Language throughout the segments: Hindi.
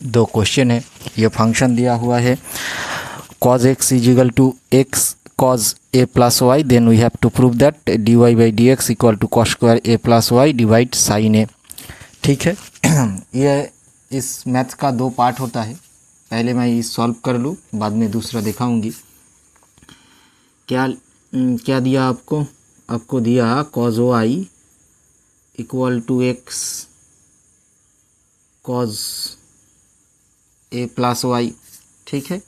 दो क्वेश्चन है। ये फंक्शन दिया हुआ है cos x is equal to x cos a plus y, then we have to prove that dy by D x equal to cos square a plus y divide sine A. ठीक है। ये इस मैथ का दो पार्ट होता है। पहले मैं ये सॉल्व कर लूँ, बाद में दूसरा दिखाऊंगी। क्या दिया आपको? आपको दिया cos y equal to x cos a plus Y. ठीक है।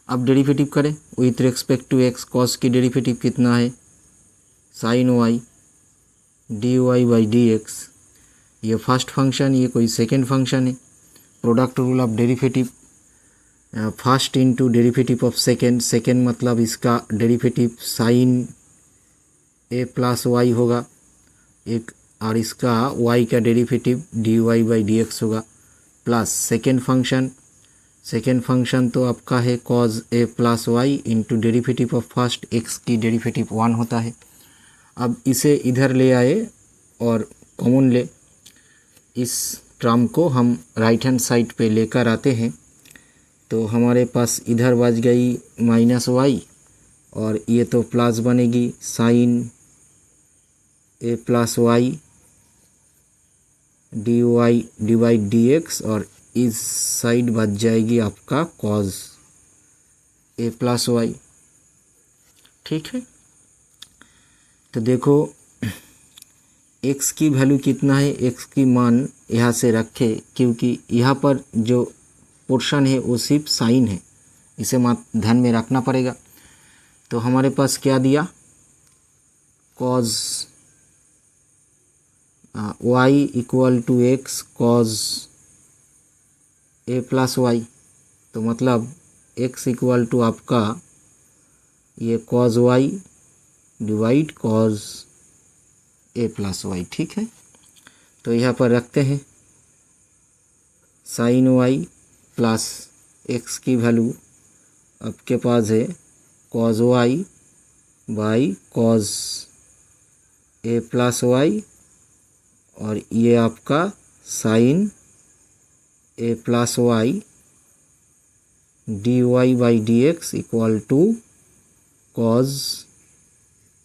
अब डेरिवेटिव करें with respect to x। cos की डेरिवेटिव कितना है? Sine y dy by D x. ये फर्स्ट फंक्शन, ये कोई सेकेंड फंक्शन है। Product rule of derivative, first into derivative of second. Second मतलब इसका derivative sine a plus Y होगा एक, और इसका y का derivative dy by D X होगा, प्लस सेकेंड फंक्शन तो आपका है cos a plus Y into derivative of first x की डेरिवेटिव 1 होता है। अब इसे इधर ले आए और कॉमन ले, इस टर्म को हम राइट हैंड साइड पे लेकर आते हैं तो हमारे पास इधर बच गई माइनस वाई, और ये तो प्लस बनेगी sine a plus Y D Y divide D X, और इस साइड बच जाएगी आपका cos a प्लस वाई। ठीक है। तो देखो x की वैल्यू कितना है, x की मान यहाँ से रखे, क्योंकि यहाँ पर जो पोर्शन है वो सिर्फ साइन है, इसे ध्यान में रखना पड़ेगा। तो हमारे पास क्या दिया? cos y equal to x cos a plus Y. तो मतलब x इक्वल टू आपका ये cos y divide cos a plus Y. ठीक है। तो यहाँ पर रखते हैं साइन y प्लस x की वैल्यू आपके पास है cos y by cos a plus Y, और ये आपका sine a plus Y D Y by D x equal to cos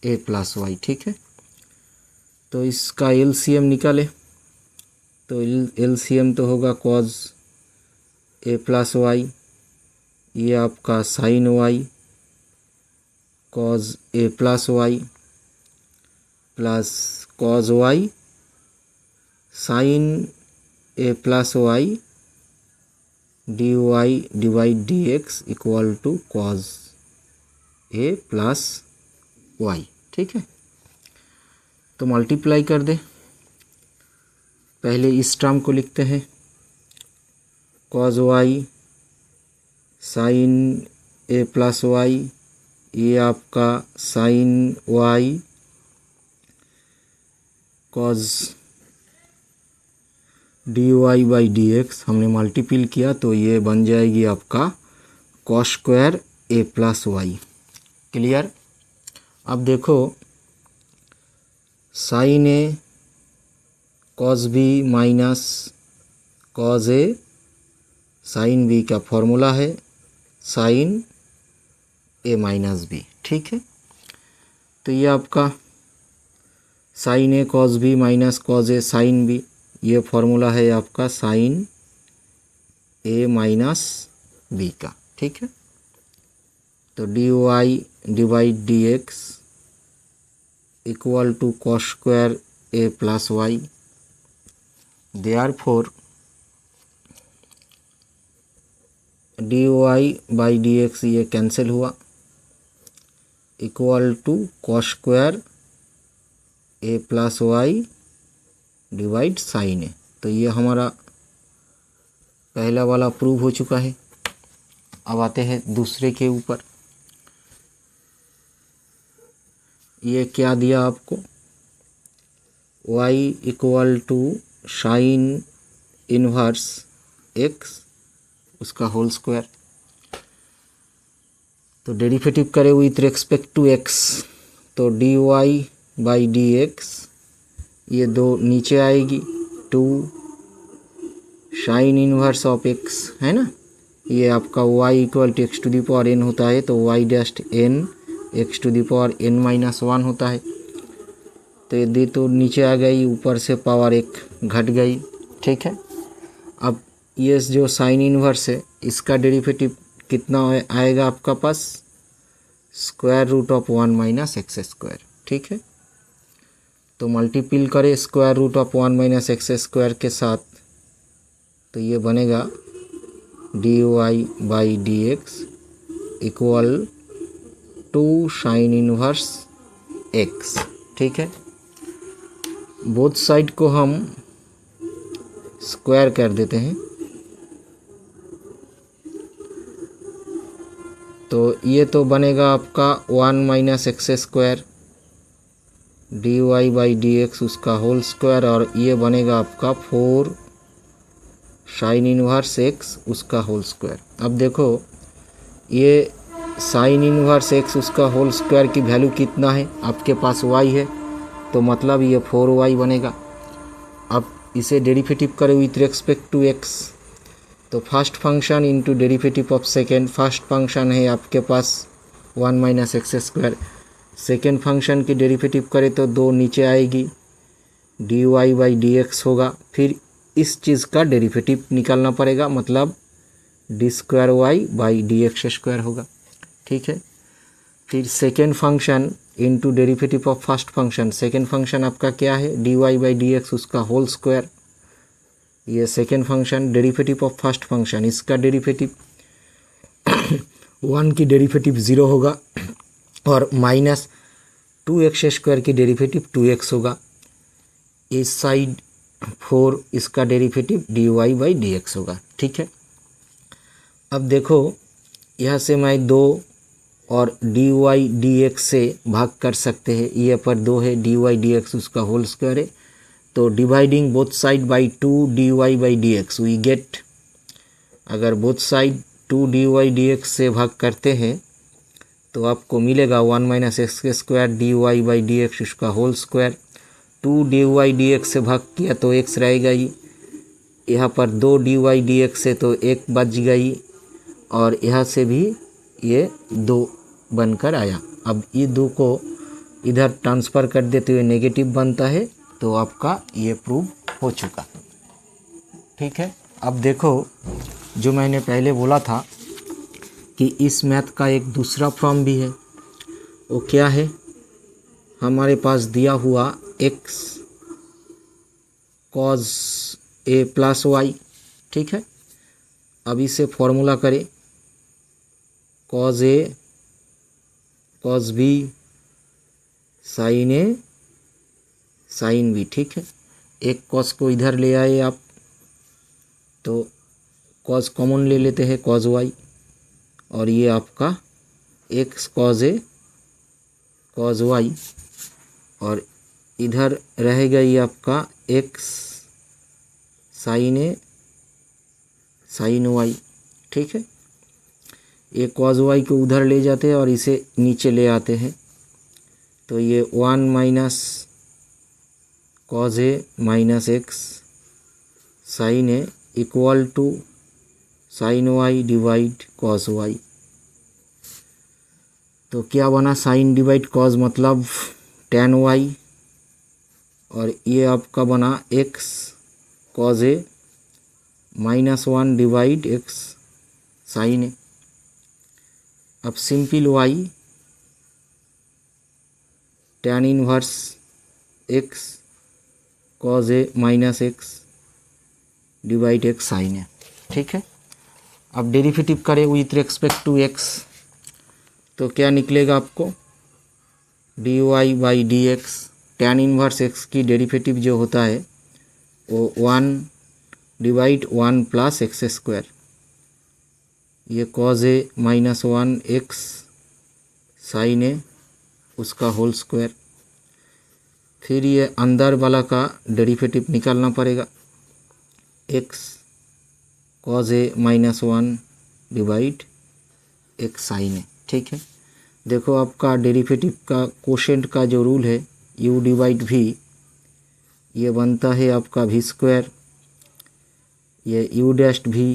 a plus Y. ठीक है। तो इसका एलसीएम निकाले तो एलसीएम तो होगा cos a प्लस वाई, ये आपका sine Y cos a plus Y plus cos y sine a plus Y D Y divide D x equal to cos a plus Y. ठीक है। तो मल्टीप्लाई कर दे, पहले इस टर्म को लिखते हैं cos y sine a plus Y, ये आपका sine y cos D Y by D X हमने मल्टीपल किया तो ये बन जाएगी आपका cos square a plus Y. Clear? अब देखो sine a cos b minus cos a sine b का फॉर्मूला है साइन a माइनस b। ठीक है। तो ये आपका sine a cos b minus cos a sine b, ये फॉर्मूला है आपका साइन a माइनस b का। ठीक है। तो D Y divide D x equal to cos square a plus y. Therefore d Y by D x ये कैंसिल हुआ, equal to cos square a plus y divide sine A. तो ये हमारा पहला वाला प्रूव हो चुका है। अब आते हैं दूसरे के ऊपर। ये क्या दिया आपको? y equal to sine inverse x उसका होल स्क्वायर। तो डेरिवेटिव करें विथ रिस्पेक्ट टू x, तो D Y by D x, ये दो नीचे आएगी, two sine inverse of X है ना, ये आपका y equal to X to the power n होता है, तो y dash n X to the power n minus 1 होता है। तो यदि तो नीचे आ गई, ऊपर से पावर एक घट गई, ठीक है। अब ये जो साइन इनवर्स है इसका डेरिवेटिव कितना आएगा आपका पास, square root of 1 minus x square, ठीक है। तो मल्टीपल करें square root of 1 minus x square के साथ, तो ये बनेगा d Y by D x equal to sine inverse x, ठीक है। बोथ साइड को हम स्क्वायर कर देते हैं, तो ये तो बनेगा आपका 1 minus x square D Y by D x उसका होल स्क्वायर, और ये बनेगा आपका 4 साइन इनवर्स एक्स उसका होल स्क्वायर। अब देखो ये साइन इनवर्स एक्स उसका होल स्क्वायर की वैल्यू कितना है, आपके पास y है, तो मतलब ये 4y बनेगा। अब इसे डेरिवेटिव करें विथ रिस्पेक्ट टू x, तो first function into derivative of second, first function है आपके पास 1 minus x square, second function की डेरिवेटिव करें तो 2 नीचे आएगी, D Y by D X होगा। फिर इस चीज़ का डेरिवेटिव निकालना पड़ेगा, मतलब D square Y by D X square होगा, ठीक है। फिर second function into derivative of first function, second function आपका क्या है, d Y by D x उसका होल स्क्वायर, ये second function derivative of first function, इसका डेरिवेटिव 1 की डेरिवेटिव 0 होगा, और माइनस 2x स्क्वायर की डेरिवेटिव 2x होगा। इस साइड 4 इसका derivative D Y by D X होगा, ठीक है। अब देखो यहाँ से मैं 2 और डी वाई डी एक्स से भाग कर सकते हैं, ये पर 2 है, डी वाई डी एक्स उसका होल स्क्वायर है, तो dividing both side by 2 d Y by D x we get, अगर both side 2 d y d x से भाग करते हैं तो आपको मिलेगा 1 minus x square D Y by D x उसका whole square. 2 d y d x से भाग किया तो x रहेगा ही, यहाँ पर 2 डी वाई डी एक्स से तो 1 बच गई, और यहाँ से भी ये 2 बनकर आया। अब ये 2 को इधर ट्रांसफ़र कर देते हुए नेगेटिव बनता है, तो आपका ये प्रूव हो चुका, ठीक है। अब देखो जो मैंने पहले बोला था कि इस मैथ का एक दूसरा फॉर्म भी है, वो क्या है, हमारे पास दिया हुआ x cos a plus Y, ठीक है। अब इसे फॉर्मूला करें, cos a cos b sin a sin b, ठीक है। एक cos को इधर ले आए आप, तो cos कॉमन ले लेते हैं, cos y, और ये आपका x cos a cos y, और इधर रहेगा ये आपका x sin a sin y, ठीक है। ये cos y को उधर ले जाते हैं और इसे नीचे ले आते हैं, तो ये 1 minus cos a minus x sin a equal to sin y divide cos y। तो क्या बना, sin डिवाइड cos मतलब tan y, और ये आपका बना x cos a minus 1 divide x sin a। अब simple y tan inverse x cos a minus x divide x sin a, ठीक है। अब डेरिवेटिव करें विथ रिस्पेक्ट टू x, तो क्या निकलेगा आपको, D Y by D X, tan inverse x की डेरिवेटिव जो होता है वो 1 डिवाइड 1 प्लस एक्स स्क्वायर, ये cos a minus 1 x sin a उसका होल स्क्वायर। फिर ये अंदर वाला का डेरिवेटिव निकालना पड़ेगा, x cos a minus 1 divide x sin a, ठीक है। देखो आपका डेरिवेटिव का कोशेंट का जो रूल है u डिवाइड v, ये बनता है आपका v स्क्वायर, ये यू डैश्ड भी